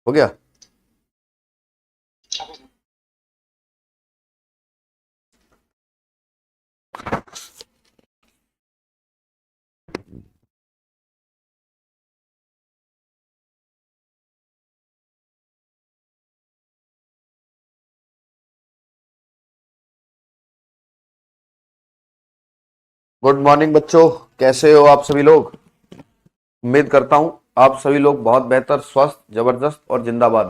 हो गया। Good morning बच्चों, कैसे हो आप सभी लोग। उम्मीद करता हूं आप सभी लोग बहुत बेहतर, स्वस्थ, जबरदस्त और जिंदाबाद।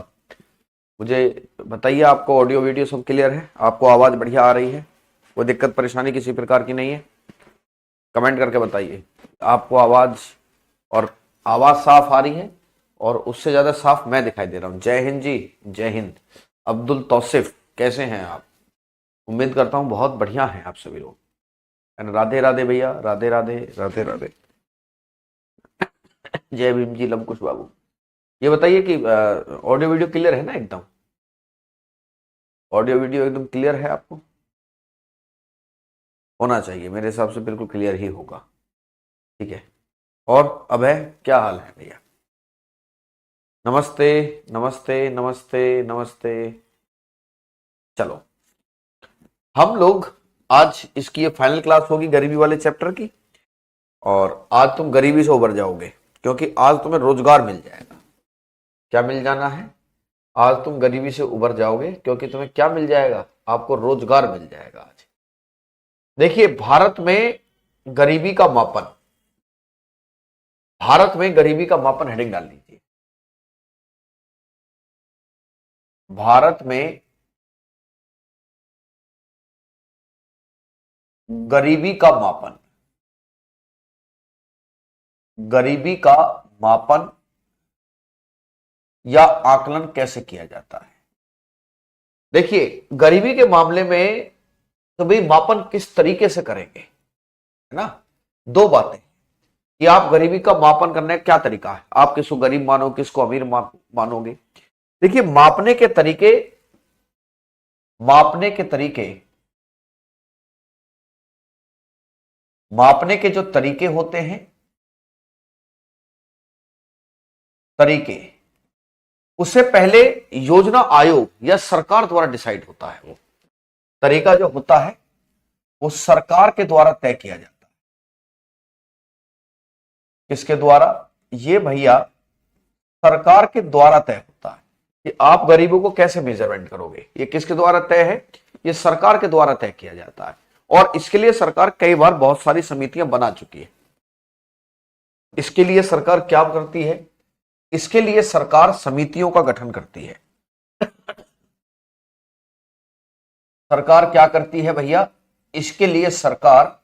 मुझे बताइए, आपको ऑडियो वीडियो सब क्लियर है? आपको आवाज बढ़िया आ रही है? कोई दिक्कत परेशानी किसी प्रकार की नहीं है? कमेंट करके बताइए। आपको आवाज साफ आ रही है और उससे ज्यादा साफ मैं दिखाई दे रहा हूं। जय हिंद जी, जय हिंद। अब्दुल तौसिफ, कैसे हैं आप? उम्मीद करता हूं बहुत बढ़िया हैं आप सभी लोग। राधे राधे भैया, राधे राधे, राधे राधे। जय भीम जी, लवकुश बाबू। ये बताइए कि ऑडियो वीडियो क्लियर है ना? एकदम ऑडियो वीडियो एकदम क्लियर है आपको? होना चाहिए, मेरे हिसाब से बिल्कुल क्लियर ही होगा। ठीक है। और अभय, क्या हाल है भैया? नमस्ते, नमस्ते, नमस्ते, नमस्ते। चलो, हम लोग आज इसकी ये फाइनल क्लास होगी गरीबी वाले चैप्टर की। और आज तुम गरीबी से उबर जाओगे, क्योंकि आज तुम्हें रोजगार मिल जाएगा। क्या मिल जाना है? आज तुम गरीबी से उबर जाओगे क्योंकि तुम्हें क्या मिल जाएगा? आपको रोजगार मिल जाएगा आज। देखिए, गरीबी का मापन भारत में गरीबी का मापन हेडिंग डाल लीजिए। भारत में गरीबी का मापन, गरीबी का मापन या आकलन कैसे किया जाता है। देखिए, गरीबी के मामले में तो भाई मापन किस तरीके से करेंगे, है ना? दो बातें कि आप गरीबी का मापन करने का क्या तरीका है। आप किसको गरीब मानो, किसको अमीर मानोगे। देखिए, मापने के तरीके मापने के जो तरीके होते हैं, उससे पहले योजना आयोग या सरकार द्वारा डिसाइड होता है। वो तरीका जो होता है वो सरकार के द्वारा तय किया जाता है। किसके द्वारा? ये भैया सरकार के द्वारा तय होता है कि आप गरीबों को कैसे मेजरमेंट करोगे। ये किसके द्वारा तय है? ये सरकार के द्वारा तय किया जाता है। और इसके लिए सरकार कई बार बहुत सारी समितियां बना चुकी है। इसके लिए सरकार क्या करती है? इसके लिए सरकार समितियों का गठन करती है। सरकार क्या करती है भैया? इसके लिए सरकार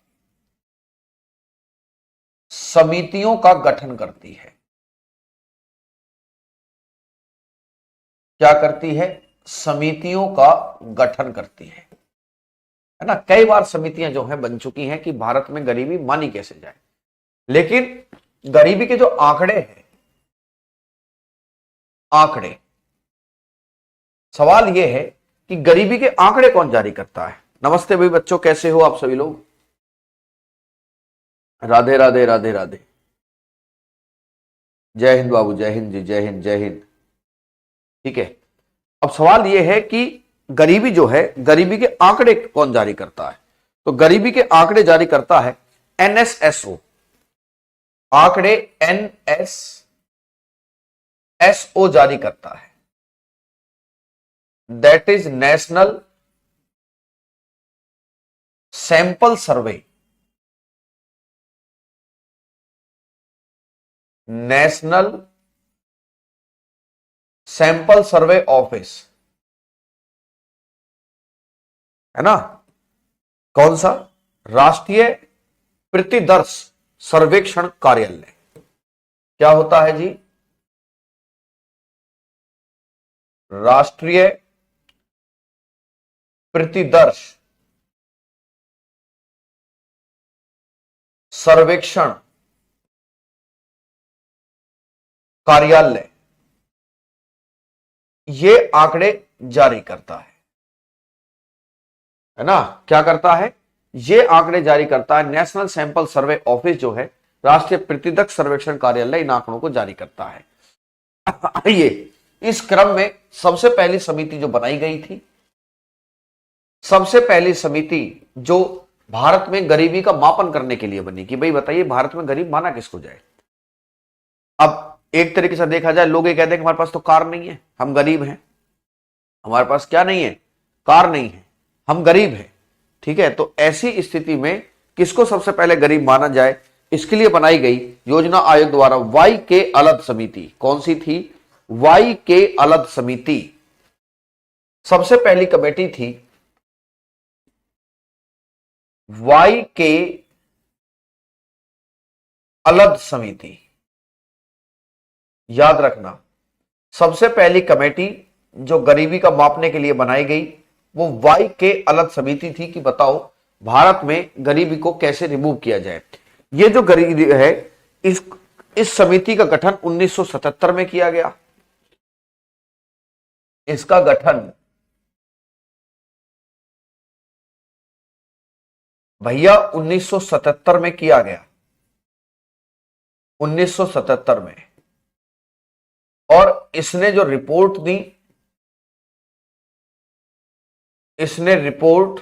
समितियों का गठन करती है। क्या करती है? समितियों का गठन करती है ना? कई बार समितियां जो है बन चुकी हैं कि भारत में गरीबी मानी कैसे जाए। लेकिन गरीबी के जो आंकड़े हैं, सवाल यह है कि गरीबी के आंकड़े कौन जारी करता है। नमस्ते भाई बच्चों, कैसे हो आप सभी लोग? राधे राधे, राधे राधे। जय हिंद बाबू, जय हिंद जी, जय हिंद, जय हिंद। ठीक है। अब सवाल यह है कि गरीबी जो है, गरीबी के आंकड़े कौन जारी करता है? तो गरीबी के आंकड़े जारी करता है एनएसएसओ। आंकड़े एनएसएसओ जारी करता है। That is national sample survey. National sample survey office, है ना? कौन सा? राष्ट्रीय प्रतिदर्श सर्वेक्षण कार्यालय। क्या होता है जी? राष्ट्रीय प्रतिदर्श सर्वेक्षण कार्यालय ये आंकड़े जारी करता है ना? क्या करता है? ये आंकड़े जारी करता है। नेशनल सैंपल सर्वे ऑफिस जो है, राष्ट्रीय प्रतिदर्श सर्वेक्षण कार्यालय इन आंकड़ों को जारी करता है। आइए इस क्रम में सबसे पहली समिति जो बनाई गई थी, सबसे पहली समिति जो भारत में गरीबी का मापन करने के लिए बनी कि भाई बताइए भारत में गरीब माना किसको जाए। अब एक तरीके से देखा जाए, लोग ये कहते हैं कि हमारे पास तो कार नहीं है, हम गरीब हैं। हमारे पास क्या नहीं है? कार नहीं है, हम गरीब हैं। ठीक है, तो ऐसी स्थिति में किसको सबसे पहले गरीब माना जाए, इसके लिए बनाई गई योजना आयोग द्वारा वाई के अलग समिति। कौन सी थी? वाई के अलग समिति। सबसे पहली कमेटी थी वाई के अलग समिति। याद रखना, सबसे पहली कमेटी जो गरीबी का मापने के लिए बनाई गई वो वाई के अलग समिति थी कि बताओ भारत में गरीबी को कैसे रिमूव किया जाए। ये जो गरीबी है इस समिति का गठन 1977 में किया गया। इसका गठन भैया 1977 में किया गया, 1977 में। और इसने जो रिपोर्ट दी, इसने रिपोर्ट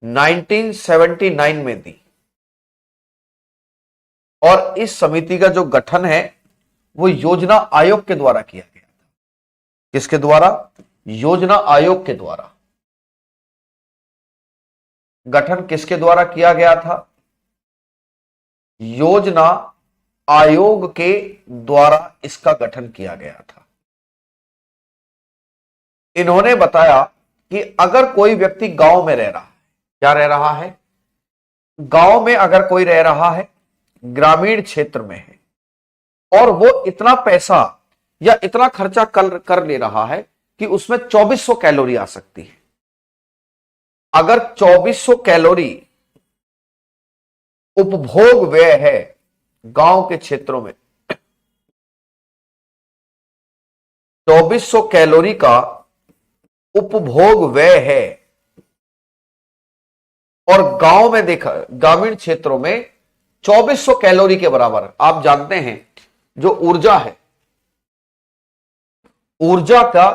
1979 में दी। और इस समिति का जो गठन है वो योजना आयोग के द्वारा किया गया था। किसके द्वारा? योजना आयोग के द्वारा। गठन किसके द्वारा किया गया था? योजना आयोग के द्वारा इसका गठन किया गया था। इन्होंने बताया कि अगर कोई व्यक्ति गांव में रह रहा है, क्या रह रहा है? गांव में अगर कोई रह रहा है, ग्रामीण क्षेत्र में है, और वो इतना पैसा या इतना खर्चा कर ले रहा है कि उसमें 2400 कैलोरी आ सकती है। अगर 2400 कैलोरी उपभोग व्यय है गांव के क्षेत्रों में, 2400 कैलोरी का उपभोग व्यय है, और गांव में देखा, ग्रामीण क्षेत्रों में 2400 कैलोरी के बराबर, आप जानते हैं जो ऊर्जा है, ऊर्जा का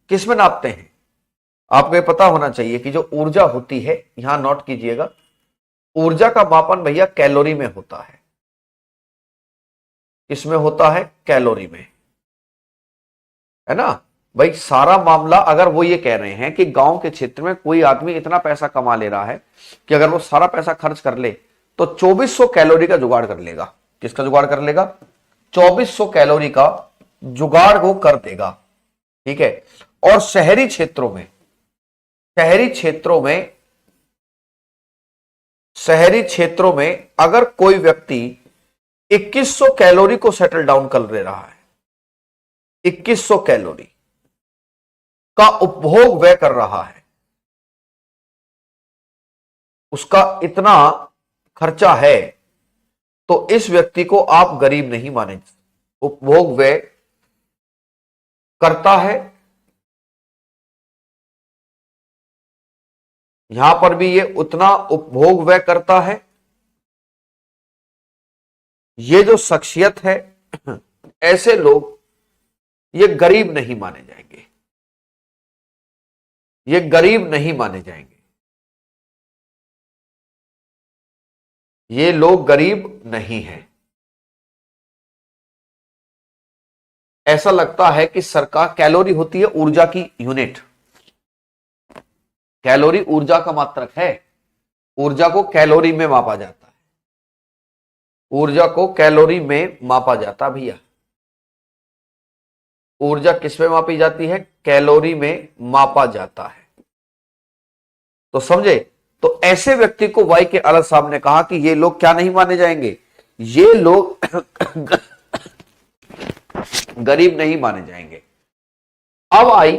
किस में नापते हैं? आपको ये पता होना चाहिए कि जो ऊर्जा होती है, यहां नोट कीजिएगा, ऊर्जा का मापन भैया कैलोरी में होता है। इसमें होता है कैलोरी में, है ना भाई। सारा मामला अगर वो ये कह रहे हैं कि गांव के क्षेत्र में कोई आदमी इतना पैसा कमा ले रहा है कि अगर वो सारा पैसा खर्च कर ले तो 2400 कैलोरी का जुगाड़ कर लेगा। किसका जुगाड़ कर लेगा? 2400 कैलोरी का जुगाड़ वो कर देगा। ठीक है। और शहरी क्षेत्रों में, शहरी क्षेत्रों में अगर कोई व्यक्ति 2100 कैलोरी को सेटल डाउन कर ले रहा है, 2100 कैलोरी का उपभोग व्यय कर रहा है, उसका इतना खर्चा है, तो इस व्यक्ति को आप गरीब नहीं माने। उपभोग व्यय करता है, यहां पर भी ये उतना उपभोग व्यय करता है। ये जो शख्सियत है, ऐसे लोग ये गरीब नहीं माने जाएंगे, ये गरीब नहीं माने जाएंगे, ये लोग गरीब नहीं हैं। ऐसा लगता है कि सरकार, कैलोरी होती है ऊर्जा की यूनिट, कैलोरी ऊर्जा का मात्रक है, ऊर्जा को कैलोरी में मापा जाता है, ऊर्जा को कैलोरी में मापा जाता भैया। ऊर्जा किस में मापी जाती है? कैलोरी में मापा जाता है। तो समझे? तो ऐसे व्यक्ति को वाई के अलग साहब ने कहा कि ये लोग क्या नहीं माने जाएंगे, ये लोग गरीब नहीं माने जाएंगे। अब आई,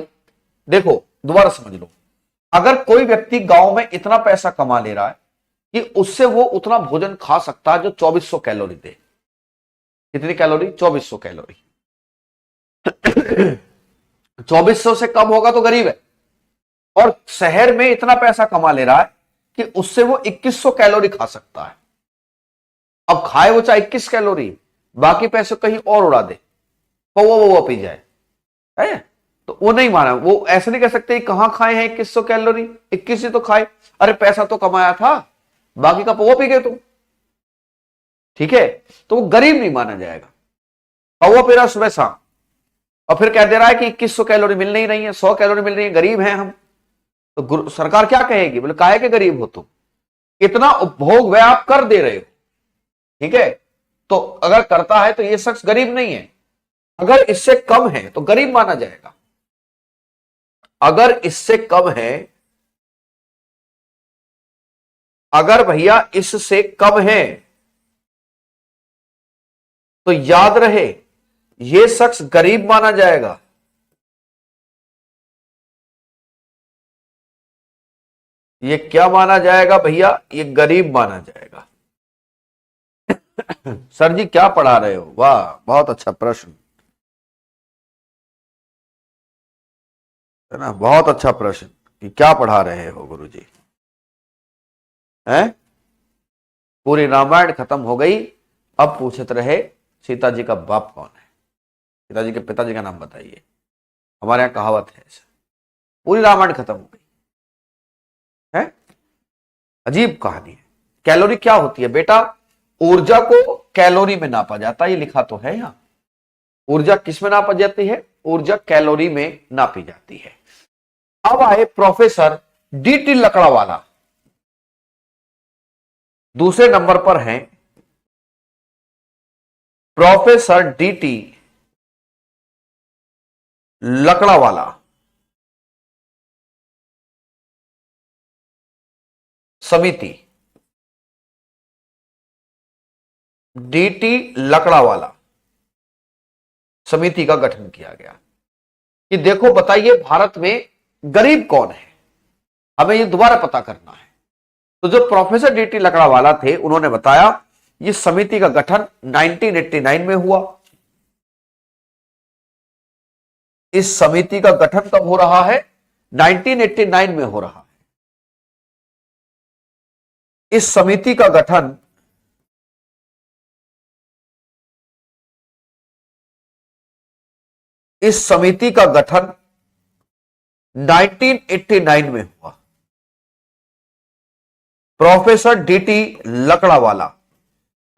देखो दोबारा समझ लो, अगर कोई व्यक्ति गांव में इतना पैसा कमा ले रहा है कि उससे वो उतना भोजन खा सकता है जो 2400 कैलोरी दे। कितनी कैलोरी? 2400 कैलोरी। 2400 से कम होगा तो गरीब है। और शहर में इतना पैसा कमा ले रहा है कि उससे वो 2100 कैलोरी खा सकता है। अब खाए वो चाहे 21 कैलोरी, बाकी पैसे कहीं और उड़ा दे, पौवा वोवा पी जाए, है तो वो नहीं माना। वो ऐसे नहीं कह सकते कहां खाए हैं 2100 कैलोरी, 21 ही तो खाए, अरे पैसा तो कमाया था, बाकी का पौवा पी गए तुम, ठीक है, तो वो गरीब नहीं माना जाएगा। पौवा पी रहा सुबह शाम और फिर कह दे रहा है कि 2100 कैलोरी मिल नहीं रही है, 100 कैलोरी मिल रही है, गरीब हैं हम, तो सरकार क्या कहेगी, बोले काहे के गरीब हो तुम, इतना उपभोग व्यय आप कर दे रहे हो, ठीक है, तो अगर करता है तो ये शख्स गरीब नहीं है। अगर इससे कम है तो गरीब माना जाएगा, अगर इससे कम है, अगर भैया इससे कम है तो याद रहे यह शख्स गरीब माना जाएगा। ये क्या माना जाएगा भैया, ये गरीब माना जाएगा। सर जी क्या पढ़ा रहे हो, वाह बहुत अच्छा प्रश्न है ना, बहुत अच्छा प्रश्न कि क्या पढ़ा रहे हो गुरुजी, हैं? पूरी रामायण खत्म हो गई, अब पूछते रहे सीता जी का बाप कौन है, सीता जी के पिताजी का नाम बताइए, हमारे यहां कहावत है ऐसा। पूरी रामायण खत्म हो गई है, अजीब कहानी है। कैलोरी क्या होती है बेटा, ऊर्जा को कैलोरी में नापा जाता है, ये लिखा तो है यहां। ऊर्जा किस में नापा जाती है, ऊर्जा कैलोरी में नापी जाती है। अब आए प्रोफेसर डीटी लकड़ावाला, दूसरे नंबर पर हैं प्रोफेसर डीटी लकड़ावाला। समिति डीटी लकड़ावाला समिति का गठन किया गया कि देखो बताइए भारत में गरीब कौन है, हमें ये दोबारा पता करना है। तो जो प्रोफेसर डीटी लकड़ावाला थे उन्होंने बताया ये समिति का गठन 1989 में हुआ। इस समिति का गठन कब हो रहा है, 1989 में हो रहा है। इस समिति का गठन इस समिति का गठन 1989 में हुआ। प्रोफेसर डीटी लकड़ावाला,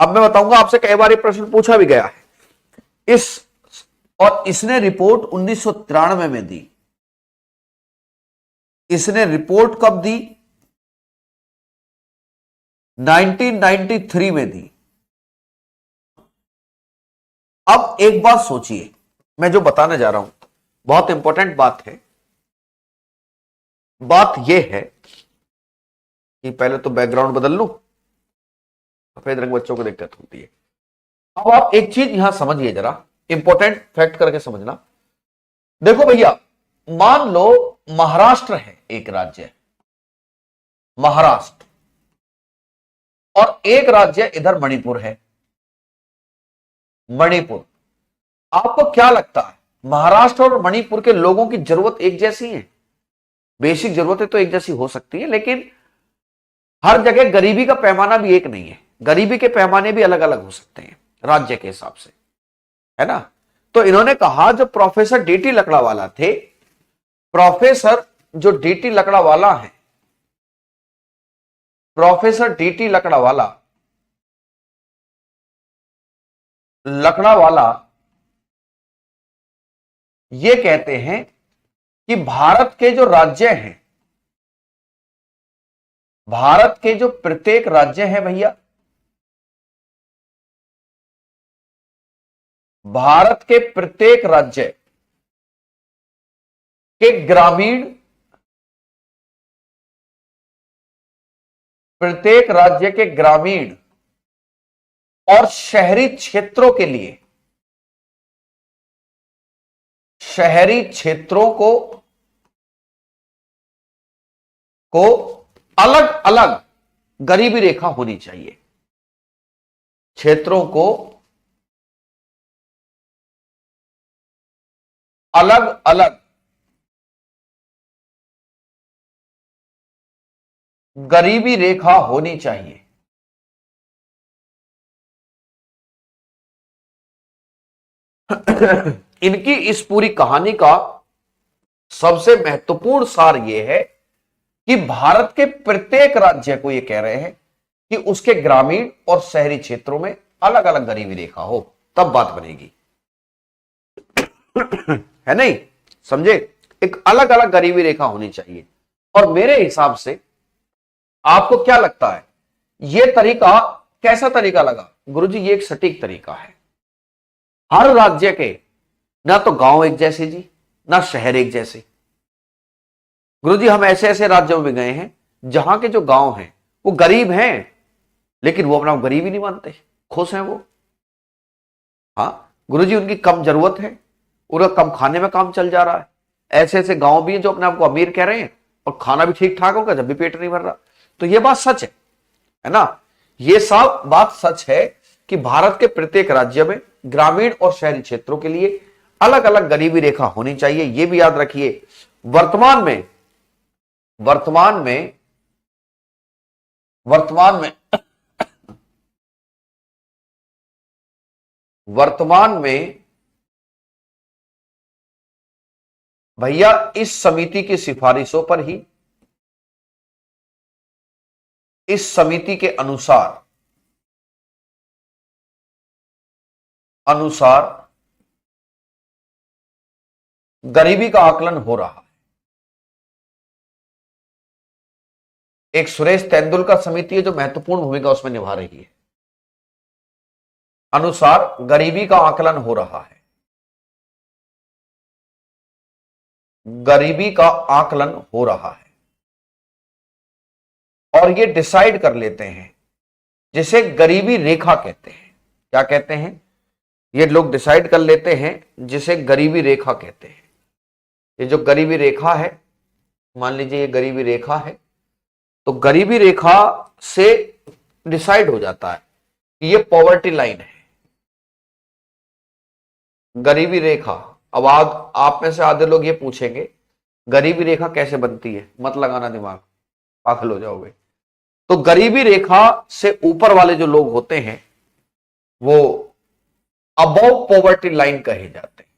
अब मैं बताऊंगा आपसे, कई बार ये प्रश्न पूछा भी गया है इस, और इसने रिपोर्ट 1993 में दी। इसने रिपोर्ट कब दी, 1993 में दी। अब एक बात सोचिए, मैं जो बताने जा रहा हूं बहुत इंपॉर्टेंट बात है। बात यह है कि पहले तो बैकग्राउंड बदल लूं, सफेद रंग बच्चों को दिक्कत होती है। अब आप एक चीज यहां समझिए, जरा इंपॉर्टेंट फैक्ट करके समझना। देखो भैया, मान लो महाराष्ट्र है एक राज्य, महाराष्ट्र, और एक राज्य इधर मणिपुर है, मणिपुर। आपको क्या लगता है महाराष्ट्र और मणिपुर के लोगों की जरूरत एक जैसी है? बेसिक जरूरतें तो एक जैसी हो सकती है, लेकिन हर जगह गरीबी का पैमाना भी एक नहीं है, गरीबी के पैमाने भी अलग अलग हो सकते हैं राज्य के हिसाब से, है ना। तो इन्होंने कहा, जो प्रोफेसर डीटी लकड़ावाला थे, प्रोफेसर जो डीटी लकड़ावाला है, प्रोफेसर डीटी लकड़ावाला ये कहते हैं कि भारत के जो राज्य हैं, भारत के जो प्रत्येक राज्य हैं भैया, भारत के प्रत्येक राज्य के ग्रामीण, प्रत्येक राज्य के ग्रामीण और शहरी क्षेत्रों के लिए, शहरी क्षेत्रों को अलग अलग गरीबी रेखा होनी चाहिए, क्षेत्रों को अलग अलग गरीबी रेखा होनी चाहिए। इनकी इस पूरी कहानी का सबसे महत्वपूर्ण सार यह है कि भारत के प्रत्येक राज्य को यह कह रहे हैं कि उसके ग्रामीण और शहरी क्षेत्रों में अलग अलग गरीबी रेखा हो, तब बात बनेगी। है नहीं, समझे? एक अलग अलग गरीबी रेखा होनी चाहिए। और मेरे हिसाब से आपको क्या लगता है, यह तरीका कैसा तरीका लगा? गुरुजी ये एक सटीक तरीका है। हर राज्य के ना तो गांव एक जैसे जी, ना शहर एक जैसे। गुरुजी हम ऐसे ऐसे राज्यों में गए हैं जहां के जो गांव हैं वो गरीब हैं, लेकिन वो अपना गरीब ही नहीं मानते, खुश हैं वो। हाँ गुरुजी, उनकी कम जरूरत है, उनका कम खाने में काम चल जा रहा है। ऐसे ऐसे गांव भी हैं जो अपने आप को अमीर कह रहे हैं और खाना भी ठीक ठाक होगा, जब भी पेट नहीं भर रहा। तो ये बात सच है ना? ये सब बात सच है कि भारत के प्रत्येक राज्य में ग्रामीण और शहरी क्षेत्रों के लिए अलग अलग गरीबी रेखा होनी चाहिए। यह भी याद रखिए, वर्तमान में भैया इस समिति की सिफारिशों पर ही, इस समिति के अनुसार गरीबी का आकलन हो रहा है। एक सुरेश तेंदुलकर समिति है जो महत्वपूर्ण भूमिका उसमें निभा रही है। अनुसार गरीबी का आकलन हो रहा है, गरीबी का आकलन हो रहा है। और ये डिसाइड कर लेते हैं, जिसे गरीबी रेखा कहते हैं। क्या कहते हैं? ये लोग डिसाइड कर लेते हैं जिसे गरीबी रेखा कहते हैं। ये जो गरीबी रेखा है, मान लीजिए ये गरीबी रेखा है, तो गरीबी रेखा से डिसाइड हो जाता है कि ये पॉवर्टी लाइन है, गरीबी रेखा। अब आप में से आधे लोग ये पूछेंगे गरीबी रेखा कैसे बनती है? मत लगाना दिमाग, पागल हो जाओगे। तो गरीबी रेखा से ऊपर वाले जो लोग होते हैं वो अबव पॉवर्टी लाइन कहे जाते हैं।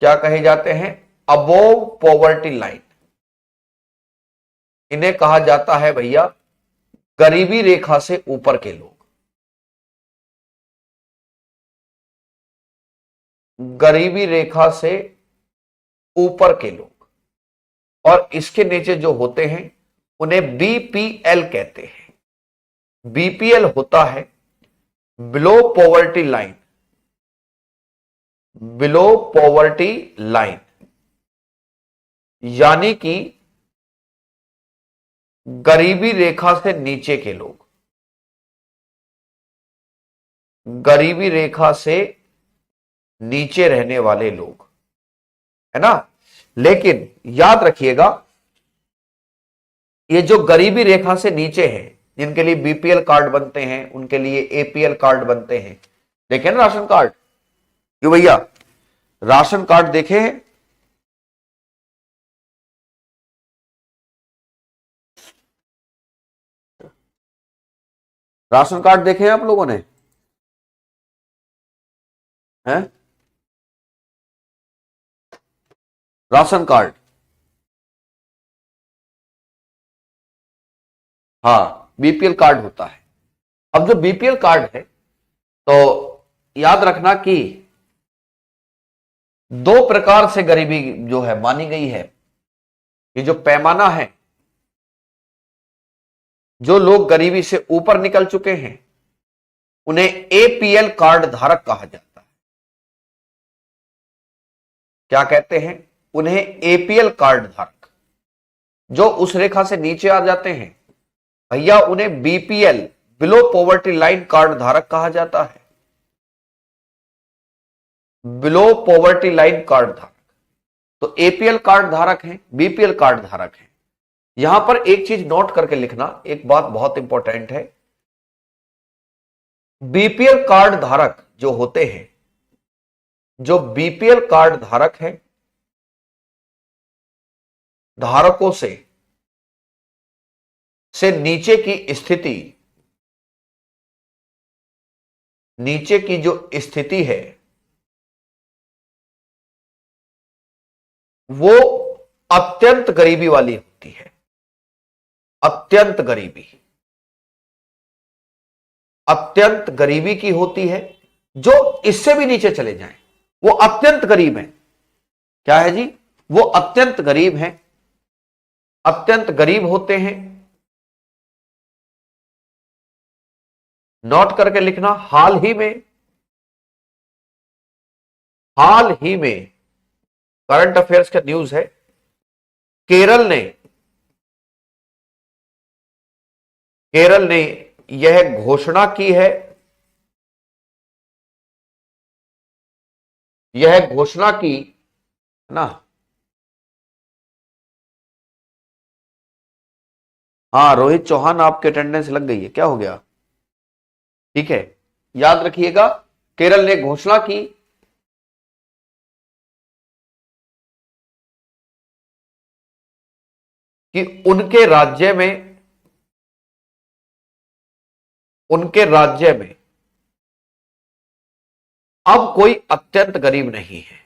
क्या कहे जाते हैं? Above poverty line. इन्हें कहा जाता है भैया गरीबी रेखा से ऊपर के लोग। गरीबी रेखा से ऊपर के लोग, और इसके नीचे जो होते हैं उन्हें बीपीएल कहते हैं। बीपीएल होता है below poverty line, below poverty line, यानी कि गरीबी रेखा से नीचे के लोग, गरीबी रेखा से नीचे रहने वाले लोग, है ना? लेकिन याद रखिएगा, ये जो गरीबी रेखा से नीचे है, जिनके लिए बीपीएल कार्ड बनते हैं, उनके लिए एपीएल कार्ड बनते हैं। देखे ना राशन कार्ड? क्यों भैया, राशन कार्ड देखे हैं? राशन कार्ड देखे हैं आप लोगों ने? हैं? राशन कार्ड, हाँ बीपीएल कार्ड होता है। अब जो बीपीएल कार्ड है, तो याद रखना कि दो प्रकार से गरीबी जो है मानी गई है। ये जो पैमाना है, जो लोग गरीबी से ऊपर निकल चुके हैं उन्हें एपीएल कार्ड धारक कहा जाता है। क्या कहते हैं? उन्हें एपीएल कार्ड धारक। जो उस रेखा से नीचे आ जाते हैं भैया, उन्हें BPL below poverty line card धारक कहा जाता है। बिलो पॉवर्टी लाइन कार्ड धारक तो एपीएल कार्ड धारक हैं, बीपीएल कार्ड धारक हैं। यहां पर एक चीज नोट करके लिखना, एक बात बहुत इंपॉर्टेंट है। बीपीएल कार्ड धारक जो होते हैं, जो बीपीएल कार्ड धारक हैं, धारकों से नीचे की स्थिति नीचे की जो स्थिति है वो अत्यंत गरीबी वाली होती है। अत्यंत गरीबी, अत्यंत गरीबी की होती है। जो इससे भी नीचे चले जाएं वो अत्यंत गरीब है। क्या है जी? वो अत्यंत गरीब है, अत्यंत गरीब होते हैं। नोट करके लिखना। हाल ही में करंट अफेयर्स का न्यूज है। केरल ने यह घोषणा की है, यह घोषणा की है ना। हाँ रोहित चौहान, आपके अटेंडेंस लग गई है, क्या हो गया? ठीक है, याद रखिएगा, केरल ने घोषणा की कि उनके राज्य में अब कोई अत्यंत गरीब नहीं है।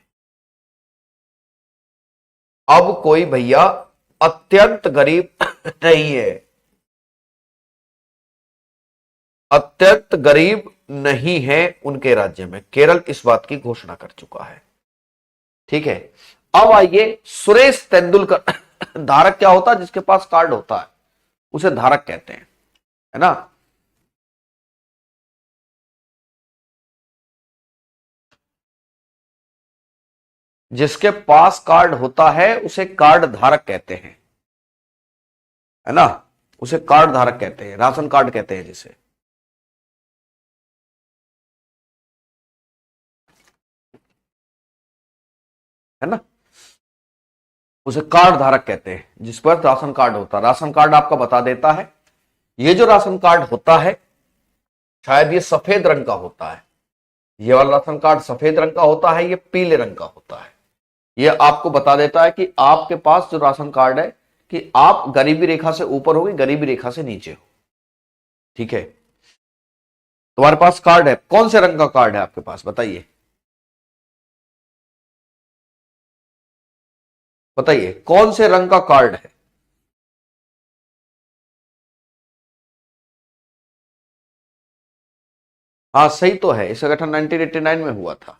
अब कोई भैया अत्यंत गरीब नहीं है, अत्यंत गरीब नहीं है उनके राज्य में। केरल इस बात की घोषणा कर चुका है। ठीक है, अब आइए सुरेश तेंदुलकर। धारक क्या होता है? जिसके पास कार्ड होता है उसे धारक कहते हैं, है ना। जिसके पास कार्ड होता है उसे कार्ड धारक कहते हैं, है ना। उसे कार्ड धारक कहते हैं, राशन कार्ड कहते हैं जिसे। है ना, उसे कार्ड धारक कहते हैं जिस पर राशन कार्ड होता है। राशन कार्ड आपका बता देता है। ये जो राशन कार्ड होता है शायद ये सफेद रंग का होता है। ये वाला राशन कार्ड सफेद रंग का होता है, ये पीले रंग का होता है। ये आपको बता देता है कि आपके पास जो राशन कार्ड है कि आप गरीबी रेखा से ऊपर हो कि गरीबी रेखा से नीचे हो। ठीक है, तुम्हारे पास कार्ड है, कौन से रंग का कार्ड है आपके पास बताइए? बताइए कौन से रंग का कार्ड है? हाँ सही तो है, इसका गठन 1989 में हुआ था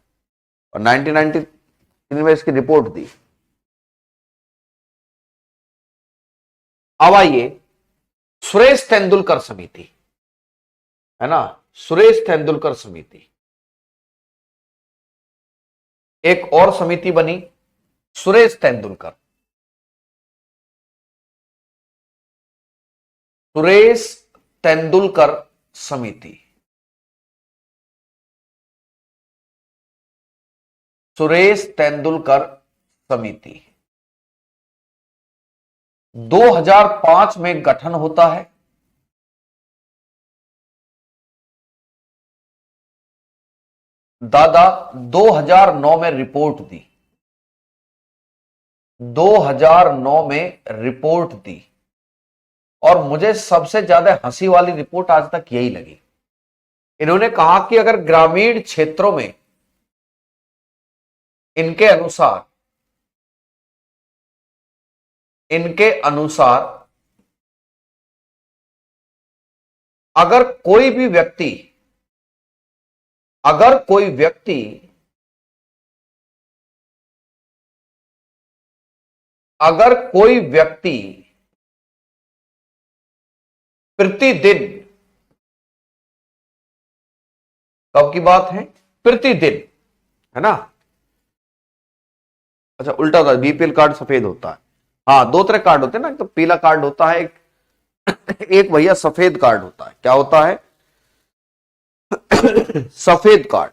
और 1993 में इसकी रिपोर्ट दी। अब आइए सुरेश तेंदुलकर समिति, है ना। सुरेश तेंदुलकर समिति, एक और समिति बनी सुरेश तेंदुलकर। सुरेश तेंदुलकर समिति, सुरेश तेंदुलकर समिति 2005 में गठन होता है। दादा 2009 में रिपोर्ट दी, 2009 में रिपोर्ट दी। और मुझे सबसे ज्यादा हंसी वाली रिपोर्ट आज तक यही लगी। इन्होंने कहा कि अगर ग्रामीण क्षेत्रों में इनके अनुसार अगर कोई व्यक्ति प्रतिदिन, कब की बात है? प्रतिदिन, है ना। अच्छा उल्टा होता है, बीपीएल कार्ड सफेद होता है। हाँ दो तरह कार्ड होते हैं ना, तो पीला कार्ड होता है, एक भैया सफेद कार्ड होता है। क्या होता है? सफेद कार्ड।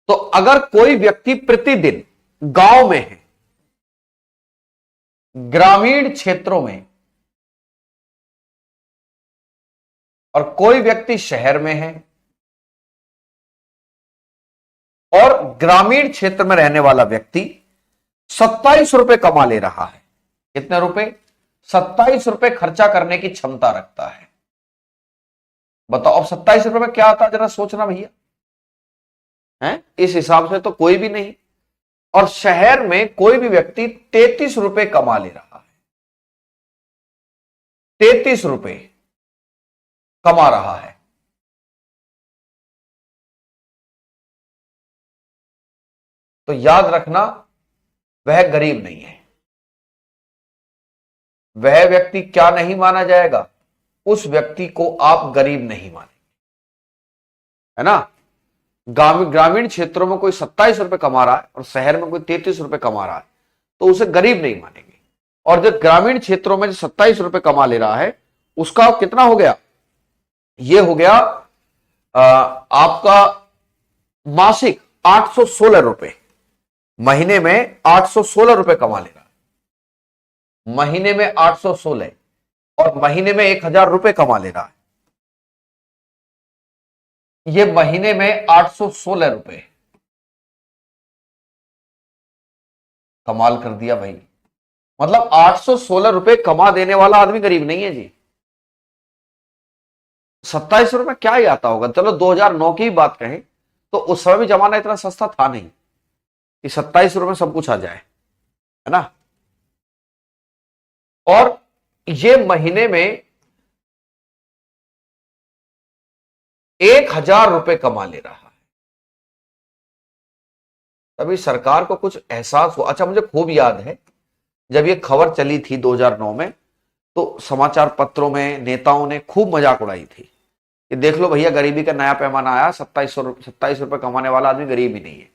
तो अगर कोई व्यक्ति प्रतिदिन गांव में है, ग्रामीण क्षेत्रों में, और कोई व्यक्ति शहर में है और ग्रामीण क्षेत्र में रहने वाला व्यक्ति 27 रुपए कमा ले रहा है। कितने रुपए? 27 रुपए खर्चा करने की क्षमता रखता है। बताओ अब 27 रुपए में क्या आता है, जरा सोचना भैया। है इस हिसाब से तो कोई भी नहीं। और शहर में कोई भी व्यक्ति 33 रुपए कमा ले रहा है, 33 रुपए कमा रहा है। तो याद रखना, वह गरीब नहीं है। वह व्यक्ति क्या नहीं माना जाएगा, उस व्यक्ति को आप गरीब नहीं मानेंगे, है ना। ग्रामीण क्षेत्रों में कोई 27 रुपए कमा रहा है और शहर में कोई 33 रुपए कमा रहा है, तो उसे गरीब नहीं मानेंगे। और जो ग्रामीण क्षेत्रों में जो 27 रुपए कमा ले रहा है, उसका कितना हो गया, ये हो गया आपका मासिक 816 रुपए, महीने में 816 रुपए कमा ले रहा है, महीने में 816, और महीने में 1000 रुपए कमा ले रहा है। ये महीने में 816 रुपए, कमाल कर दिया भाई। मतलब 816 रुपए कमा देने वाला आदमी गरीब नहीं है जी। 27 रुपए में क्या ही आता होगा। चलो 2009 की बात कहें तो उस समय भी जमाना इतना सस्ता था नहीं कि 27 रुपए में सब कुछ आ जाए, है ना। और ये महीने में 1000 रुपए कमा ले रहा है। तभी सरकार को कुछ एहसास हुआ। अच्छा, मुझे खूब याद है जब ये खबर चली थी 2009 में, तो समाचार पत्रों में नेताओं ने खूब मजाक उड़ाई थी कि देख लो भैया, गरीबी का नया पैमाना आया, 27 रुपए कमाने वाला आदमी गरीब ही नहीं है।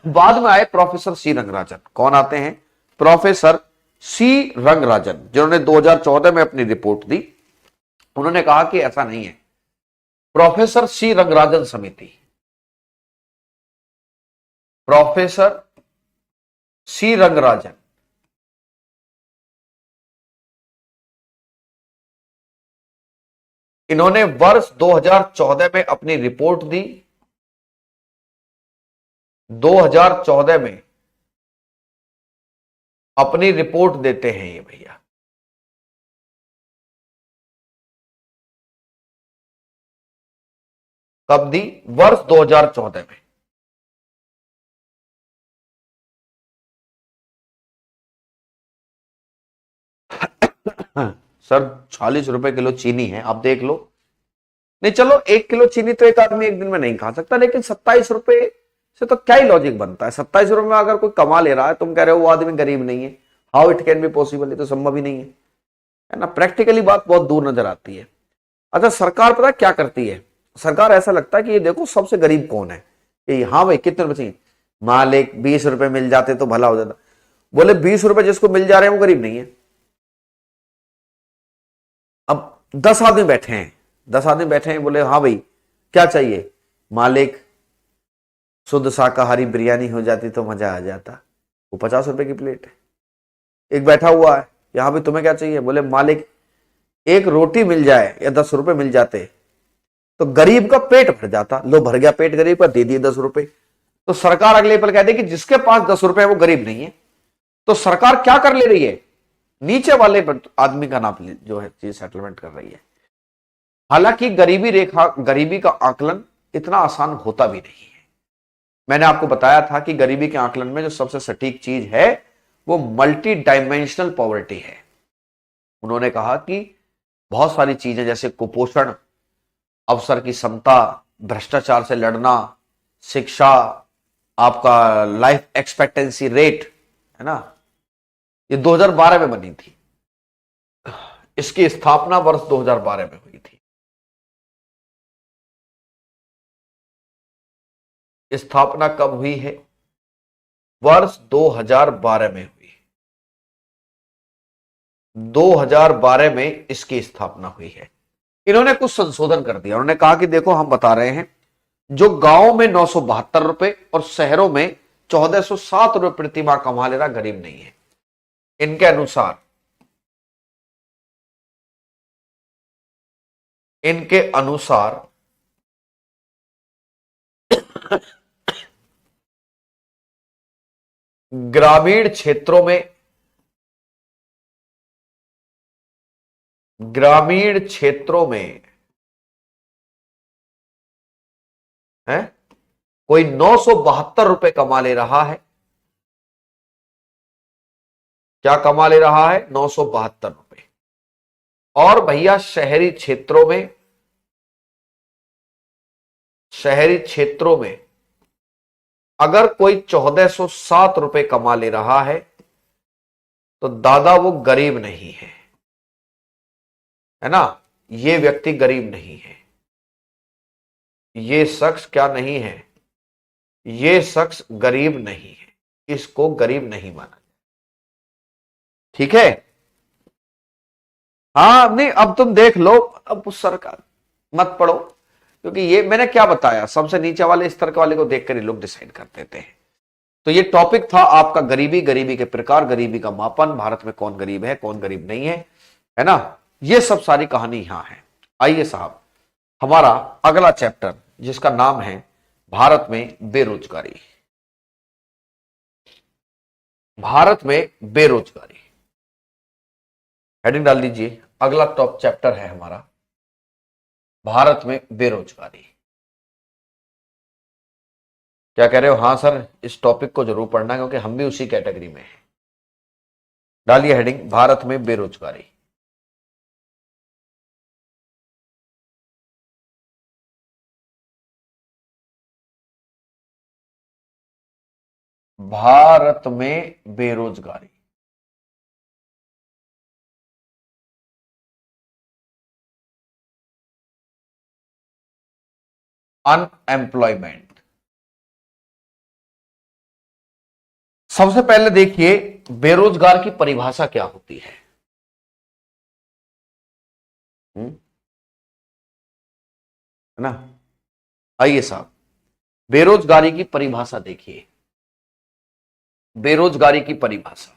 बाद में आए प्रोफेसर सी रंगराजन। कौन आते हैं? प्रोफेसर सी रंगराजन, जिन्होंने 2014 में अपनी रिपोर्ट दी। उन्होंने कहा कि ऐसा नहीं है। प्रोफेसर सी रंगराजन समिति, प्रोफेसर सी रंगराजन, इन्होंने वर्ष 2014 में अपनी रिपोर्ट दी। 2014 में अपनी रिपोर्ट देते हैं ये भैया। कब दी? वर्ष 2014 में। सर 40 रुपए किलो चीनी है, आप देख लो। नहीं चलो, 1 किलो चीनी तो एक आदमी एक दिन में नहीं खा सकता, लेकिन 27 रुपए से तो क्या ही लॉजिक बनता है। 27 रुपए में अगर कोई कमा ले रहा है, तुम कह रहे हो वो आदमी गरीब नहीं है। How it can be possible, ये तो संभव ही नहीं है ना। प्रैक्टिकली बात बहुत दूर नजर आती है। अच्छा, सरकार पता क्या करती है? सरकार ऐसा लगता है कि ये देखो सबसे गरीब कौन है, ये हाँ भाई कितने रुपए चाहिए, मालिक 20 रुपए मिल जाते तो भला हो जाता। बोले 20 रुपए जिसको मिल जा रहे हैं वो गरीब नहीं है। अब 10 आदमी बैठे हैं, 10 आदमी बैठे हैं, बोले हाँ भाई क्या चाहिए, मालिक शुद्ध शाकाहारी बिरयानी हो जाती तो मजा आ जाता, वो 50 रुपए की प्लेट है। एक बैठा हुआ है, यहां भी तुम्हें क्या चाहिए, बोले मालिक एक रोटी मिल जाए या 10 रुपए मिल जाते तो गरीब का पेट भर जाता। लो भर गया पेट गरीब का, दे दिए 10 रुपए। तो सरकार अगले पल कहती है कि जिसके पास 10 रुपए है वो गरीब नहीं है। तो सरकार क्या कर ले रही है, नीचे वाले आदमी का नाम जो है चीज सेटलमेंट कर रही है। हालांकि गरीबी रेखा, गरीबी का आकलन इतना आसान होता भी नहीं है। मैंने आपको बताया था कि गरीबी के आकलन में जो सबसे सटीक चीज है वो मल्टी डायमेंशनल पॉवर्टी है। उन्होंने कहा कि बहुत सारी चीजें जैसे कुपोषण, अवसर की समता, भ्रष्टाचार से लड़ना, शिक्षा, आपका लाइफ एक्सपेक्टेंसी रेट, है ना, ये 2012 में बनी थी। इसकी स्थापना वर्ष 2012 में हुई थी। स्थापना कब हुई है? वर्ष 2012 में हुई। 2012 में इसकी स्थापना हुई है। इन्होंने कुछ संशोधन कर दिया। उन्होंने कहा कि देखो हम बता रहे हैं, जो गांव में 972 रुपए और शहरों में 1407 रुपए प्रति माह कमा ले रहा गरीब नहीं है। इनके अनुसार, इनके अनुसार ग्रामीण क्षेत्रों में, ग्रामीण क्षेत्रों में है, कोई 972 रुपए कमा ले रहा है। क्या कमा ले रहा है? 972 रुपए। और भैया शहरी क्षेत्रों में अगर कोई 1407 रुपए कमा ले रहा है तो दादा वो गरीब नहीं है ना? ये व्यक्ति गरीब नहीं है, ये शख्स क्या नहीं है? ये शख्स गरीब नहीं है, इसको गरीब नहीं माना। ठीक है? हाँ, नहीं अब तुम देख लो, अब उस सरकार मत पढ़ो, क्योंकि ये मैंने क्या बताया, सबसे नीचे वाले स्तर के वाले को देखकर ही लोग डिसाइड कर देते हैं। तो ये टॉपिक था आपका गरीबी, गरीबी के प्रकार, गरीबी का मापन, भारत में कौन गरीब है कौन गरीब नहीं है ना? ये सब सारी कहानी यहां है। आइए साहब, हमारा अगला चैप्टर जिसका नाम है भारत में बेरोजगारी। भारत में बेरोजगारी, हेडिंग डाल दीजिए। अगला टॉप चैप्टर है हमारा भारत में बेरोजगारी। क्या कह रहे हो? हाँ सर, इस टॉपिक को जरूर पढ़ना क्योंकि हम भी उसी कैटेगरी में हैं। डालिए हेडिंग भारत में बेरोजगारी। भारत में बेरोजगारी, अनएम्प्लॉयमेंट। सबसे पहले देखिए बेरोजगार की परिभाषा क्या होती है। है ना? आइए साहब, बेरोजगारी की परिभाषा देखिए। बेरोजगारी की परिभाषा,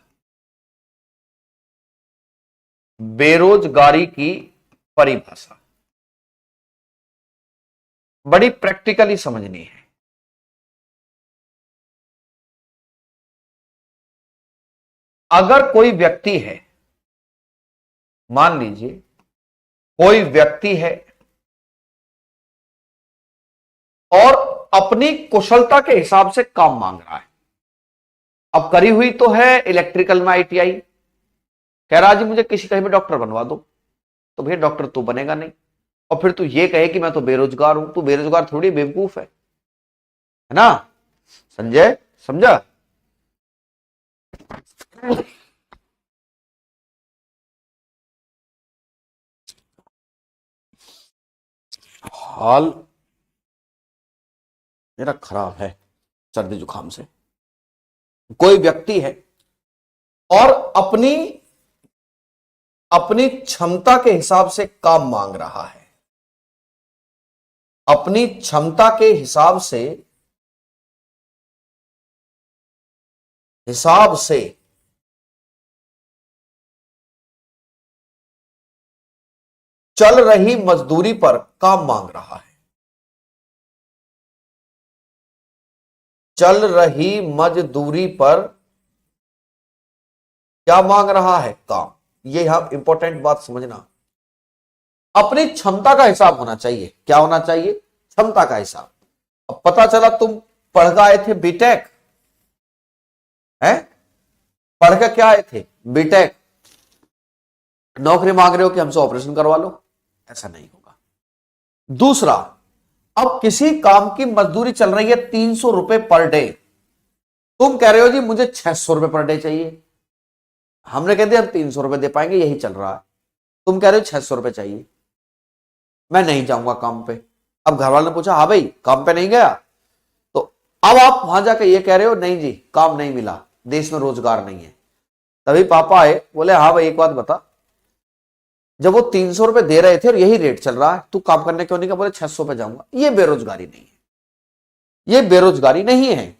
बेरोजगारी की परिभाषा बड़ी प्रैक्टिकली समझनी है। अगर कोई व्यक्ति है, मान लीजिए कोई व्यक्ति है और अपनी कुशलता के हिसाब से काम मांग रहा है। अब करी हुई तो है इलेक्ट्रिकल में आईटीआई, कह रहा जी मुझे किसी कहीं भी डॉक्टर बनवा दो, तो भैया डॉक्टर तो बनेगा नहीं। और फिर तू ये कहे कि मैं तो बेरोजगार हूं, तू बेरोजगार थोड़ी बेवकूफ है ना? संजय, समझा? हाल मेरा खराब है सर्दी जुकाम से। कोई व्यक्ति है और अपनी अपनी क्षमता के हिसाब से काम मांग रहा है, अपनी क्षमता के हिसाब से चल रही मजदूरी पर काम मांग रहा है। चल रही मजदूरी पर क्या मांग रहा है? काम। ये यहां इंपॉर्टेंट बात समझना, अपनी क्षमता का हिसाब होना चाहिए। क्या होना चाहिए? क्षमता का हिसाब। अब पता चला तुम पढ़ कर आए थे बीटेक, है पढ़ कर क्या आए थे? बीटेक। नौकरी मांग रहे हो कि हमसे ऑपरेशन करवा लो, ऐसा नहीं होगा। दूसरा, अब किसी काम की मजदूरी चल रही है 300 रुपए पर डे, तुम कह रहे हो जी मुझे 600 रुपए पर डे चाहिए। हमने कह दिया हम 300 रुपए दे पाएंगे, यही चल रहा है। तुम कह रहे हो 600 रुपए चाहिए, मैं नहीं जाऊंगा काम पे। अब घर वाले ने पूछा हाँ भाई काम पे नहीं गया, तो अब आप वहां जाकर ये कह रहे हो नहीं जी काम नहीं मिला, देश में रोजगार नहीं है। तभी पापा आए, बोले हाँ भाई एक बात बता, जब वो 300 रुपए दे रहे थे और यही रेट चल रहा है, तू काम करने क्यों नहीं गया? बोले 600 पे जाऊंगा। ये बेरोजगारी नहीं है, ये बेरोजगारी नहीं है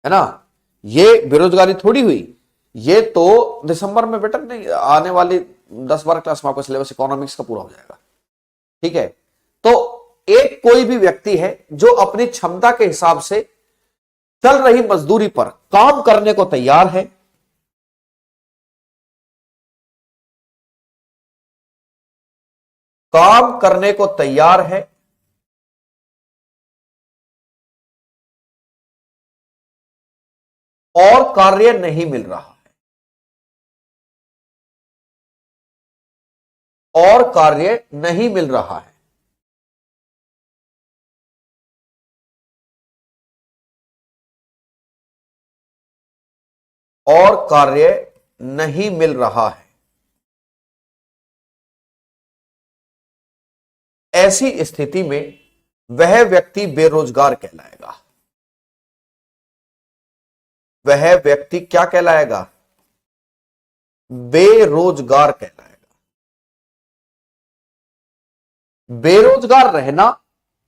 ना? ये बेरोजगारी थोड़ी हुई। ये तो दिसंबर में बेटा नहीं, आने वाली 10-12 क्लास में आपका सिलेबस इकोनॉमिक्स का पूरा हो जाएगा। ठीक है? तो एक कोई भी व्यक्ति है जो अपनी क्षमता के हिसाब से चल रही मजदूरी पर काम करने को तैयार है, काम करने को तैयार है, और कार्य नहीं मिल रहा है, और कार्य नहीं मिल रहा है। और कार्य नहीं मिल रहा है, ऐसी स्थिति में वह व्यक्ति बेरोजगार कहलाएगा। वह व्यक्ति क्या कहलाएगा? बेरोजगार कहलाएगा। बेरोजगार रहना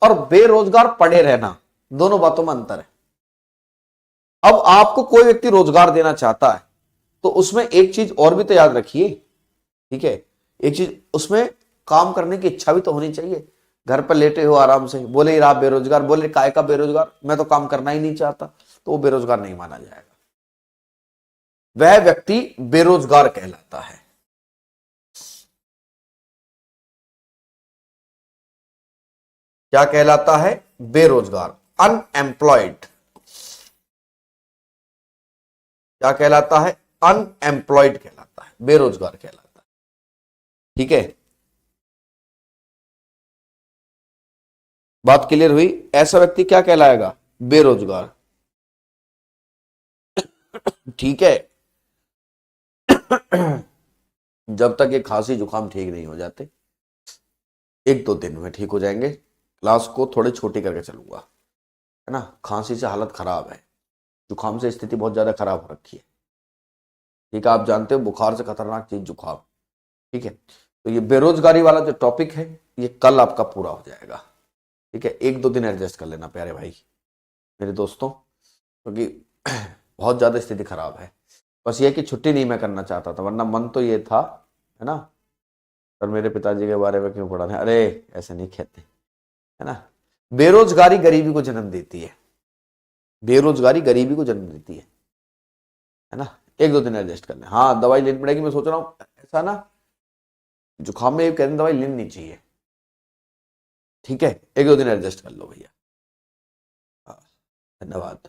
और बेरोजगार पड़े रहना, दोनों बातों में अंतर है। अब आपको कोई व्यक्ति रोजगार देना चाहता है तो उसमें एक चीज और भी तो याद रखिए, ठीक है, एक चीज उसमें काम करने की इच्छा भी तो होनी चाहिए। घर पर लेटे हो आराम से, बोले यार आप बेरोजगार, बोले काय का बेरोजगार, मैं तो काम करना ही नहीं चाहता, तो वो बेरोजगार नहीं माना जाएगा। वह व्यक्ति बेरोजगार कहलाता है। क्या कहलाता है? बेरोजगार, अनएम्प्लॉयड। क्या कहलाता है? अनएम्प्लॉयड कहलाता है, बेरोजगार कहलाता है। ठीक है, बात क्लियर हुई? ऐसा व्यक्ति क्या कहलाएगा? बेरोजगार। ठीक है। जब तक ये खांसी जुकाम ठीक नहीं हो जाते, 1-2 दिन में ठीक हो जाएंगे। क्लास को थोड़ी छोटी करके चलूंगा, है ना। खांसी से हालत खराब है, जुकाम से स्थिति बहुत ज्यादा खराब हो रखी है। ठीक है, आप जानते हो बुखार से खतरनाक चीज जुकाम। ठीक है, तो ये बेरोजगारी वाला जो टॉपिक है ये कल आपका पूरा हो जाएगा। ठीक है, 1-2 दिन एडजस्ट कर लेना प्यारे भाई मेरे दोस्तों, क्योंकि बहुत ज्यादा स्थिति खराब है। बस ये कि छुट्टी नहीं मैं करना चाहता था, वरना मन तो ये था, है ना। पर मेरे पिताजी के बारे में क्यों पढ़ा है, अरे ऐसे नहीं कहते, है ना। बेरोजगारी गरीबी को जन्म देती है, बेरोजगारी गरीबी को जन्म देती है ना। 1-2 दिन एडजस्ट कर लें। हाँ, दवाई लेनी पड़ेगी, मैं सोच रहा हूँ ऐसा ना, जुकाम में कहते दवाई लेनी चाहिए। ठीक है, 1-2 दिन एडजस्ट कर लो भैया। धन्यवाद।